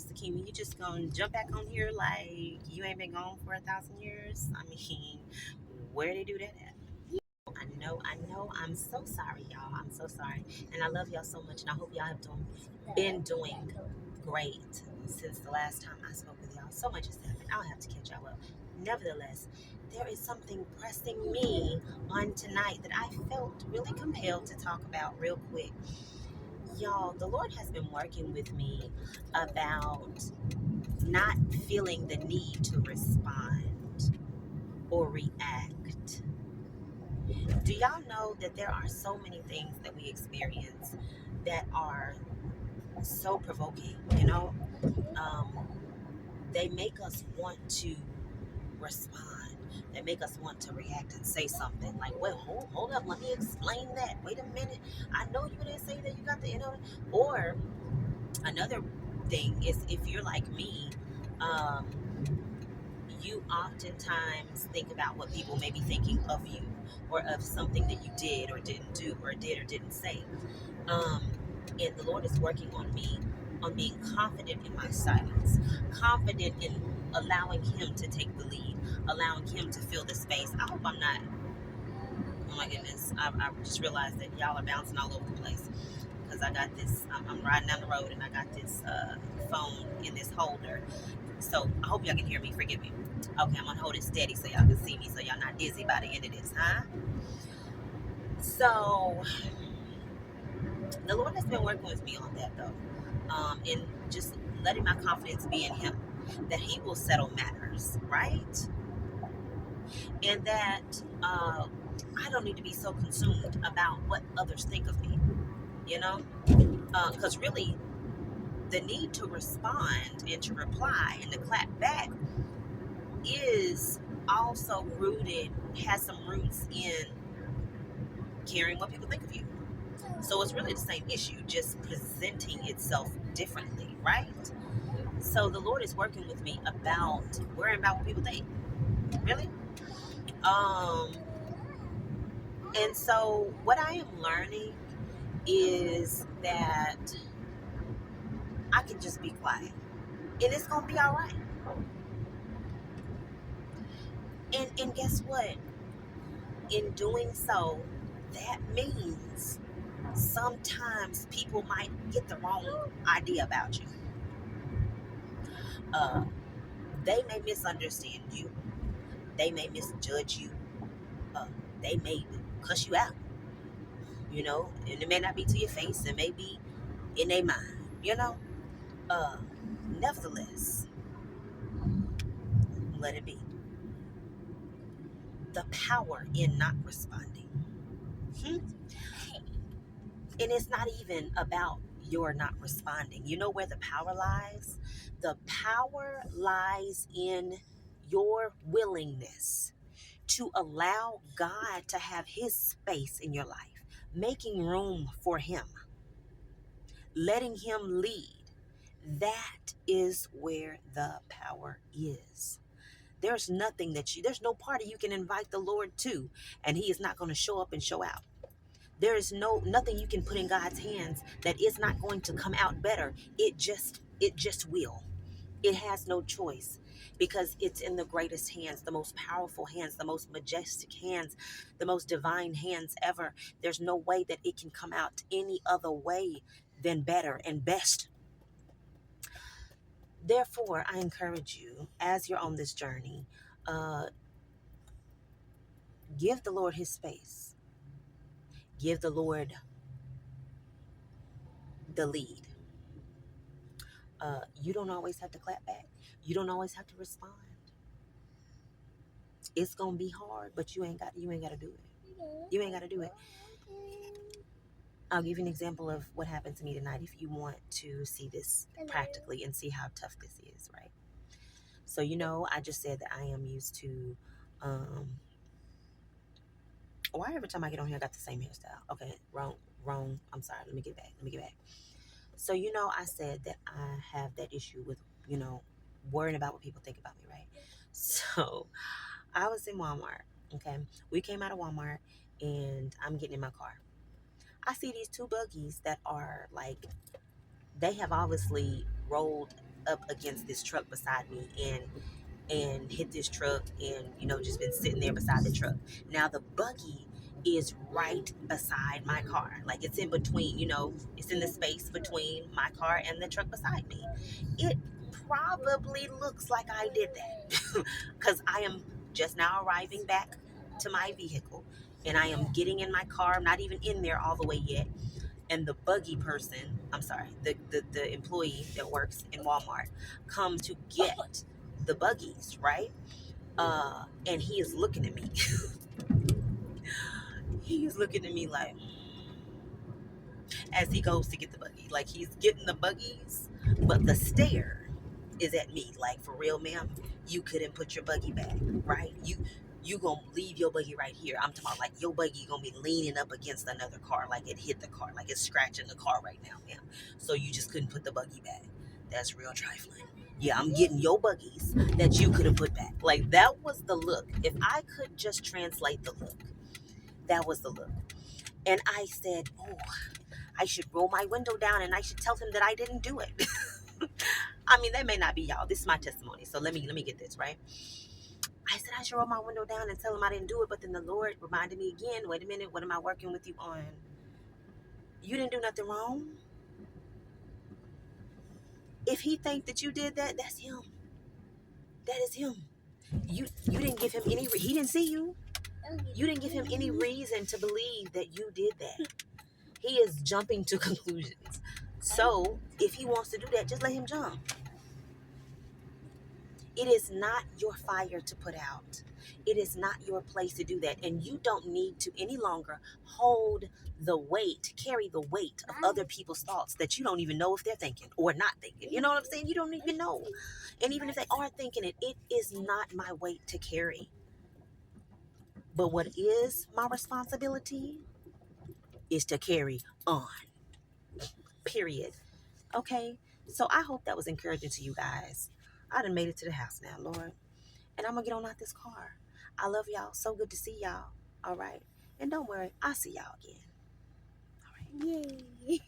Sakima, you just gonna jump back on here like you ain't been gone for 1,000 years? I mean, where they do that at? I know. I'm so sorry, y'all. I'm so sorry. And I love y'all so much. And I hope y'all have been doing great since the last time I spoke with y'all. So much has happened. I'll have to catch y'all up. Nevertheless, there is something pressing me on tonight that I felt really compelled to talk about real quick. Y'all, the Lord has been working with me about not feeling the need to respond or react. Do y'all know that there are so many things that we experience that are so provoking, you know? Um, they make us want to respond. They make us want to react and say something like, well, hold up, let me explain that. Wait a minute. I know you didn't say that you got the, or another thing is if you're like me, um, you oftentimes think about what people may be thinking of you or of something that you did or didn't do or did or didn't say. Um, and the Lord is working on me on being confident in my silence, confident in allowing Him to take the lead, allowing Him to fill the space. I hope I'm not. Oh my goodness, I just realized that y'all are bouncing all over the place because I got this. I'm riding down the road and I got this phone in this holder. So I hope y'all can hear me. Forgive me. Okay, I'm gonna hold it steady so y'all can see me, so y'all not dizzy by the end of this, huh? So the Lord has been working with me on that though, and just letting my confidence be in Him, that He will settle matters, right? And that I don't need to be so consumed about what others think of me, you know, because really the need to respond and to reply and to clap back is also rooted, has some roots in caring what people think of you. So it's really the same issue, just presenting itself differently, right? So the Lord is working with me about worrying about what people think. Really? Um, and so what I am learning is that I can just be quiet. And it's gonna be all right. And guess what? In doing so, that means sometimes people might get the wrong idea about you. Uh, they may misunderstand you. They may misjudge you. Uh, they may cuss you out, and it may not be to your face. It may be in their mind. Uh, Nevertheless, let it be. The power in not responding. Hmm? And it's not even about your not responding. You know where the power lies? The power lies in your willingness to allow God to have His space in your life, making room for Him, letting Him lead. That is where the power is. There's no party you can invite the Lord to, and He is not going to show up and show out. There is nothing you can put in God's hands that is not going to come out better. It just will. It has no choice because it's in the greatest hands, the most powerful hands, the most majestic hands, the most divine hands ever. There's no way that it can come out any other way than better and best. Therefore, I encourage you as you're on this journey, uh, give the Lord His space. Give the Lord the lead. You don't always have to clap back. You don't always have to respond. It's gonna be hard, but you ain't gotta do it. You ain't gotta do it. I'll give you an example of what happened to me tonight if you want to see this practically and see how tough this is, right? So I just said that I am used to why every time I get on here I got the same hairstyle. Okay, wrong. I'm sorry. Let me get back. So I said that I have that issue with, worrying about what people think about me, right? So I was in Walmart. Okay. We came out of Walmart and I'm getting in my car. I see these two buggies that are like, they have obviously rolled up against this truck beside me and hit this truck and just been sitting there beside the truck. Now the buggy is right beside my car, like it's in between, it's in the space between my car and the truck beside me. It probably looks like I did that because I am just now arriving back to my vehicle and I am getting in my car. I'm not even in there all the way yet, and the buggy person, I'm sorry, the employee that works in Walmart come to get the buggies, right? And he is looking at me. He is looking at me like, as he goes to get the buggy, like he's getting the buggies, but the stare is at me, like, for real, ma'am, you couldn't put your buggy back, right? You gonna leave your buggy right here. I'm talking about like your buggy gonna be leaning up against another car, like it hit the car, like it's scratching the car right now, ma'am. So you just couldn't put the buggy back. That's real trifling. Yeah, I'm getting your buggies that you couldn't put back. Like, that was the look. If I could just translate the look, that was the look. And I said, oh, I should roll my window down and I should tell him that I didn't do it. I mean, that may not be y'all. This is my testimony. So let me get this right. I said I should roll my window down and tell him I didn't do it, but then the Lord reminded me again, wait a minute, what am I working with you on? You didn't do nothing wrong. If he think that you did that, that's him. That is him. You didn't give him any he didn't see you. You didn't give him any reason to believe that you did that. He is jumping to conclusions. So if he wants to do that, just let him jump. It is not your fire to put out. It is not your place to do that. And you don't need to any longer hold the weight, carry the weight of other people's thoughts that you don't even know if they're thinking or not thinking. You know what I'm saying? You don't even know. And even if they are thinking it, it is not my weight to carry. But what is my responsibility is to carry on. Period. Okay? So I hope that was encouraging to you guys. I done made it to the house now, Lord. And I'm going to get on out this car. I love y'all. So good to see y'all. All right? And don't worry, I'll see y'all again. All right? Yay.